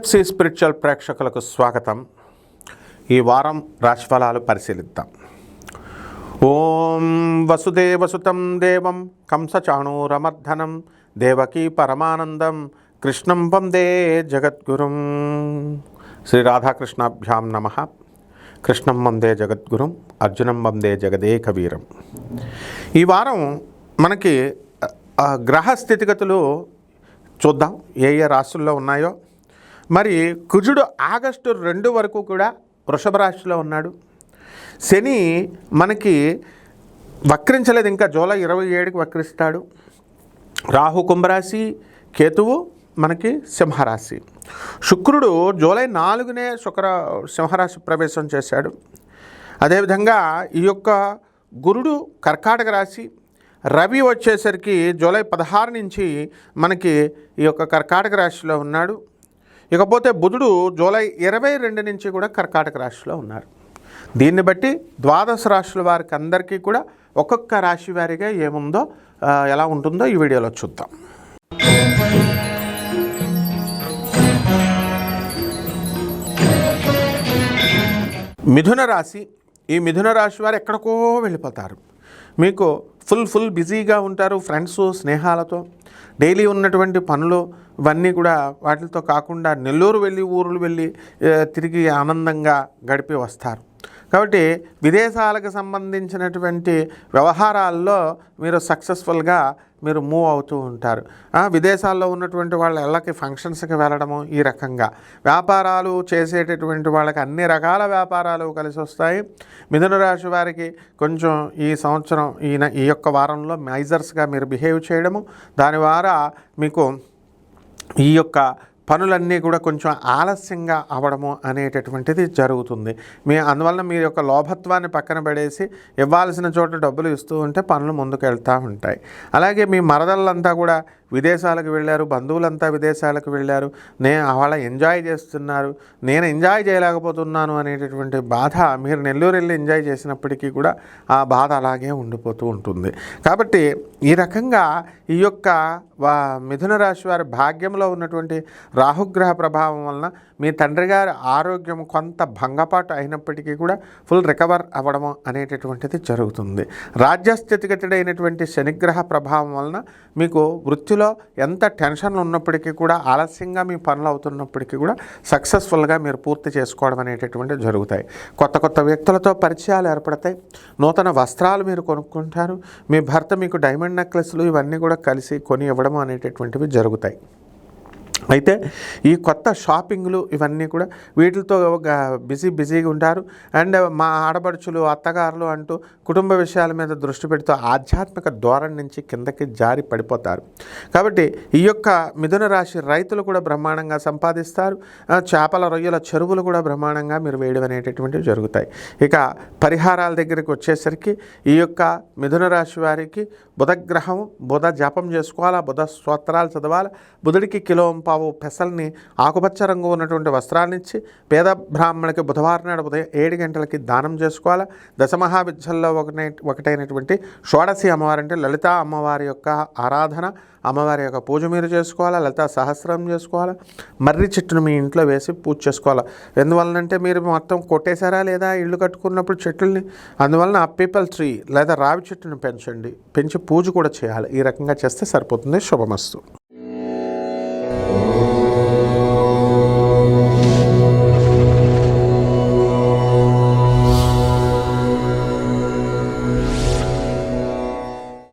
PFC spiritual ప్రేక్షకులకు స్వాగతం. ఈ వారం రాశిఫలాలు పరిశీలిద్దాం. ఓం వసుదేవసుతం దేవం కంసచాణూరమర్ధనం దేవకీ పరమానందం కృష్ణం వందే జగద్గురుం. శ్రీ రాధాకృష్ణాభ్యాం నమః. కృష్ణం వందే జగద్గురుం, అర్జునం వందే జగదేకవీరం. ఈ వారం మనకి గ్రహ స్థితిగతులు చూద్దాం, ఏ ఏ రాశుల్లో ఉన్నాయో. మరి కుజుడు ఆగస్టు 2 వరకు కూడా వృషభ రాశిలో ఉన్నాడు. శని మనకి వక్రించలేదు, ఇంకా జూలై 27కి వక్రిస్తాడు. రాహు కుంభరాశి, కేతువు మనకి సింహరాశి. శుక్రుడు జూలై 4నే సింహరాశి ప్రవేశం చేశాడు. అదేవిధంగా ఈ యొక్క గురుడు కర్కాటక రాశి, రవి వచ్చేసరికి జూలై 16 నుంచి మనకి ఈ యొక్క కర్కాటక రాశిలో ఉన్నాడు. ఇకపోతే బుధుడు జూలై 22 నుంచి కూడా కర్కాటక రాశిలో ఉన్నారు. దీన్ని బట్టి ద్వాదశ రాశుల వారికి అందరికీ కూడా ఒక్కొక్క రాశి వారిగా ఏముందో ఎలా ఉంటుందో ఈ వీడియోలో చూద్దాం. మిథున రాశి. ఈ మిథున రాశి వారు ఎక్కడికో వెళ్ళిపోతారు. మీకు ఫుల్ బిజీగా ఉంటారు ఫ్రెండ్స్, స్నేహాలతో. డైలీ ఉన్నటువంటి పనులు ఇవన్నీ కూడా వాటితో కాకుండా నెల్లూరు వెళ్ళి ఊర్లు వెళ్ళి తిరిగి ఆనందంగా గడిపి వస్తారు. కాబట్టి విదేశాలకు సంబంధించినటువంటి వ్యవహారాల్లో మీరు సక్సెస్ఫుల్గా మీరు మూవ్ అవుతూ ఉంటారు. విదేశాల్లో ఉన్నటువంటి వాళ్ళ ఇళ్ళకి ఫంక్షన్స్కి వెళ్ళడము, ఈ రకంగా వ్యాపారాలు చేసేటటువంటి వాళ్ళకి అన్ని రకాల వ్యాపారాలు కలిసి వస్తాయి. మిథున రాశి వారికి కొంచెం ఈ సంవత్సరం ఈ యొక్క వారంలో మైజర్స్గా మీరు బిహేవ్ చేయడము, దాని ద్వారా మీకు ఈ యొక్క పనులన్నీ కూడా కొంచెం ఆలస్యంగా అవ్వడము అనేటటువంటిది జరుగుతుంది. అందువలన మీ యొక్క లోభత్వాన్ని పక్కన పడేసి ఇవ్వాల్సిన చోట డబ్బులు ఇస్తూ ఉంటే పనులు ముందుకు వెళ్తూ ఉంటాయి. అలాగే మీ మరదళ్ళంతా కూడా విదేశాలకు వెళ్ళారు, బంధువులంతా విదేశాలకు వెళ్ళారు, వాళ్ళ ఎంజాయ్ చేస్తున్నారు, నేను ఎంజాయ్ చేయలేకపోతున్నాను అనేటటువంటి బాధ మీరు నెల్లూరు వెళ్ళి ఎంజాయ్ చేసినప్పటికీ కూడా ఆ బాధ అలాగే ఉండిపోతూ ఉంటుంది. కాబట్టి ఈ రకంగా ఈ యొక్క మిథున రాశి వారి భాగ్యంలో ఉన్నటువంటి రాహుగ్రహ ప్రభావం వలన మీ తండ్రి గారి ఆరోగ్యం కొంత భంగపాటు అయినప్పటికీ కూడా ఫుల్ రికవర్ అవ్వడము అనేటటువంటిది జరుగుతుంది. రాజ్యస్థితిగతుడైనటువంటి శనిగ్రహ ప్రభావం వలన మీకు వృత్తిలో ఎంత టెన్షన్లు ఉన్నప్పటికీ కూడా ఆలస్యంగా మీ పనులు అవుతున్నప్పటికీ కూడా సక్సెస్ఫుల్గా మీరు పూర్తి చేసుకోవడం అనేటటువంటివి జరుగుతాయి. కొత్త వ్యక్తులతో పరిచయాలు ఏర్పడతాయి. నూతన వస్త్రాలు మీరు కొనుక్కుంటారు. మీ భర్త మీకు డైమండ్ నెక్లెస్లు ఇవన్నీ కూడా కలిసి కొని ఇవ్వడం అనేటటువంటివి జరుగుతాయి. అయితే ఈ కొత్త షాపింగ్లు ఇవన్నీ కూడా వీటితో బిజీగా ఉంటారు. అండ్ మా ఆడపడుచులు, అత్తగారులు అంటూ కుటుంబ విషయాల మీద దృష్టి పెడుతూ ఆధ్యాత్మిక ధోరణి నుంచి కిందకి జారి పడిపోతారు. కాబట్టి ఈ యొక్క మిథున రాశి రైతులు కూడా బ్రహ్మాండంగా సంపాదిస్తారు. చేపల రొయ్యల చెరువులు కూడా బ్రహ్మాండంగా మీరు వేయడం అనేటటువంటివి జరుగుతాయి. ఇక పరిహారాల దగ్గరికి వచ్చేసరికి ఈ యొక్క మిథున రాశి వారికి బుధగ్రహం, బుధ జపం చేసుకోవాలా, బుధ స్తోత్రాలు చదవాలి. బుధుడికి కిలో పావు పెసల్ని ఆకుపచ్చ రంగు ఉన్నటువంటి వస్త్రాన్నిచ్చి పేద బ్రాహ్మణులకి బుధవారం నాడు ఉదయం 7 గంటలకి దానం చేసుకోవాలి. దశమహావిద్యల్లో ఒకటైనటువంటి షోడశి అమ్మవారు అంటే లలితా అమ్మవారి యొక్క ఆరాధన, అమ్మవారి యొక్క పూజ మీరు చేసుకోవాలా. లలితా సహస్రం చేసుకోవాలా. మర్రి చెట్టును మీ ఇంట్లో వేసి పూజ చేసుకోవాలా. ఎందువలనంటే మీరు మొత్తం కొట్టేశారా లేదా ఇల్లు కట్టుకున్నప్పుడు చెట్లని, అందువలన ఆ పీపల్ ట్రీ లేదా రావి చెట్టును పెంచి పూజ కూడా చేయాలి. ఈ రకంగా చేస్తే సరిపోతుంది. శుభమస్తు.